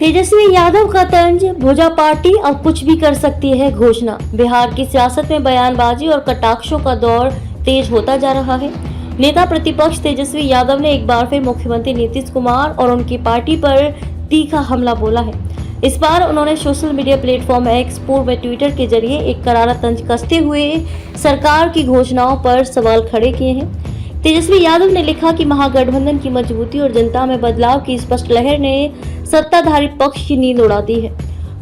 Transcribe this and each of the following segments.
तेजस्वी यादव का तंज, भुजा पार्टी अब कुछ भी कर सकती है घोषणा। बिहार की सियासत में बयानबाजी और कटाक्षों का दौर तेज होता जा रहा है। नेता प्रतिपक्ष तेजस्वी यादव ने एक बार फिर मुख्यमंत्री नीतीश कुमार और उनकी पार्टी पर तीखा हमला बोला है। इस बार उन्होंने सोशल मीडिया प्लेटफॉर्म एक्स, पूर्व में ट्विटर के जरिए एक करारा तंज कसते हुए सरकार की घोषणाओं पर सवाल खड़े किए हैं। तेजस्वी यादव ने लिखा कि महागठबंधन की मजबूती और जनता में बदलाव की स्पष्ट लहर ने सत्ताधारी पक्ष की नींद उड़ा दी है।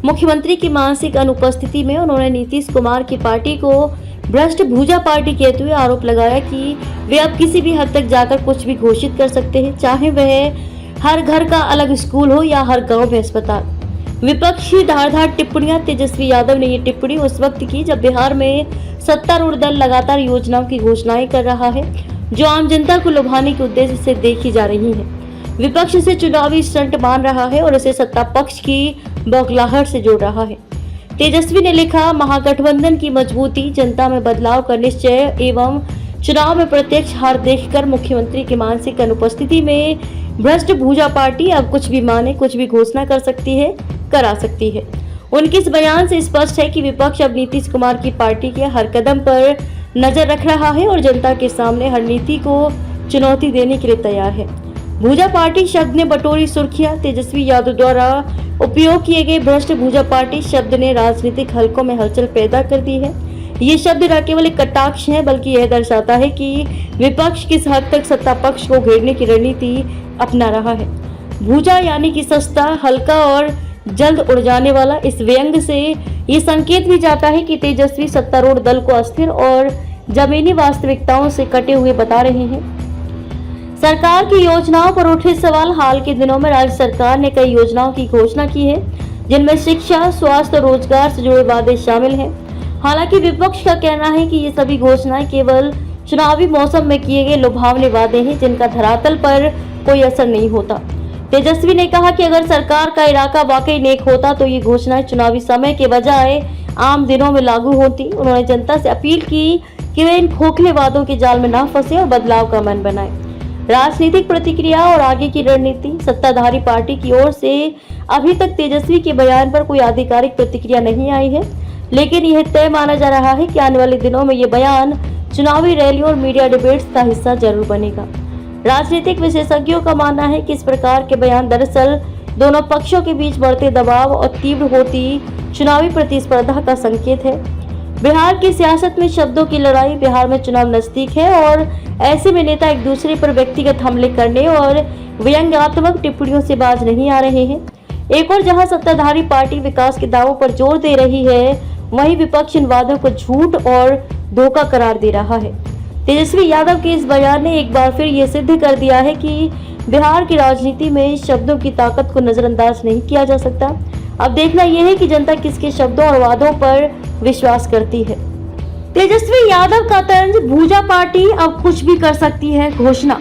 मुख्यमंत्री की मानसिक अनुपस्थिति में उन्होंने नीतीश कुमार की पार्टी को भ्रष्ट भूजा पार्टी कहते हुए आरोप लगाया कि वे अब किसी भी हद तक जाकर कुछ भी घोषित कर सकते हैं, चाहे वह हर घर का अलग स्कूल हो या हर गांव में अस्पताल। विपक्षी धारदार टिप्पणियां। तेजस्वी यादव ने ये टिप्पणी उस वक्त की जब बिहार में सत्तारूढ़ दल लगातार योजनाओं की घोषणाएं कर रहा है जो आम जनता को लुभाने के उद्देश्य से देखी जा रही है। विपक्ष इसे चुनावी स्टंट मान रहा है और इसे सत्ता पक्ष की बौखलाहट से जोड़ रहा है। तेजस्वी ने लिखा, महागठबंधन की मजबूती, जनता में बदलाव का निश्चय एवं चुनाव में प्रत्यक्ष हार देखकर मुख्यमंत्री की मानसिक अनुपस्थिति में भ्रष्ट भूजा पार्टी अब कुछ भी माने, कुछ भी घोषणा कर सकती है, करा सकती है। उनके इस बयान से स्पष्ट है कि विपक्ष अब नीतीश कुमार की पार्टी के हर कदम पर नजर रख रहा है और जनता के सामने हर नीति को चुनौती देने के लिए तैयार है। भूजा पार्टी शब्द ने बटोरी सुर्खियां। तेजस्वी यादव द्वारा उपयोग किए गए भ्रष्ट भूजा पार्टी शब्द ने राजनीतिक हलकों में हलचल पैदा कर दी है। ये शब्द न केवल एक कटाक्ष है बल्कि यह दर्शाता है कि विपक्ष किस हद तक सत्ता पक्ष को घेरने की रणनीति अपना रहा है। भूजा यानी कि सस्ता, हल्का और जल्द उड़ जाने वाला। इस व्यंग से ये संकेत भी जाता है कि तेजस्वी सत्तारूढ़ दल को अस्थिर और जमीनी वास्तविकताओं से कटे हुए बता रहे हैं। सरकार की योजनाओं पर उठे सवाल। हाल के दिनों में राज्य सरकार ने कई योजनाओं की घोषणा की है जिनमें शिक्षा, स्वास्थ्य और रोजगार से जुड़े वादे शामिल हैं। हालांकि विपक्ष का कहना है कि ये सभी घोषणाएं केवल चुनावी मौसम में किए गए लुभावने वादे हैं जिनका धरातल पर कोई असर नहीं होता। तेजस्वी ने कहा कि अगर सरकार का इरादा वाकई नेक होता तो ये घोषणाएं चुनावी समय के बजाय आम दिनों में लागू होती। उन्होंने जनता से अपील की कि वे इन खोखले वादों के जाल में न फंसे और बदलाव का मन बनाएं। राजनीतिक प्रतिक्रिया और आगे की रणनीति। सत्ताधारी पार्टी की ओर से अभी तक तेजस्वी के बयान पर कोई आधिकारिक प्रतिक्रिया नहीं आई है, लेकिन यह तय माना जा रहा है कि आने वाले दिनों में ये बयान चुनावी रैलियों और मीडिया डिबेट्स का हिस्सा जरूर बनेगा। राजनीतिक विशेषज्ञों का मानना है कि इस प्रकार के बयान दरअसल दोनों पक्षों के बीच बढ़ते दबाव और तीव्र होती चुनावी प्रतिस्पर्धा का संकेत है। बिहार की सियासत में शब्दों की लड़ाई। बिहार में चुनाव नजदीक है और ऐसे में नेता एक दूसरे पर व्यक्तिगत हमले करने और व्यंग्यात्मक टिप्पणियों से बाज नहीं आ रहे हैं। एक और जहां सत्ताधारी पार्टी विकास के दावों पर जोर दे रही है, वहीं विपक्ष इन वादों को झूठ और धोखा करार दे रहा है। तेजस्वी यादव के इस बयान ने एक बार फिर ये सिद्ध कर दिया है कि बिहार की राजनीति में शब्दों की ताकत को नजरअंदाज नहीं किया जा सकता। अब देखना यह है कि जनता किसके शब्दों और वादों पर विश्वास करती है। तेजस्वी यादव का तंज, भूजा पार्टी अब कुछ भी कर सकती है घोषणा।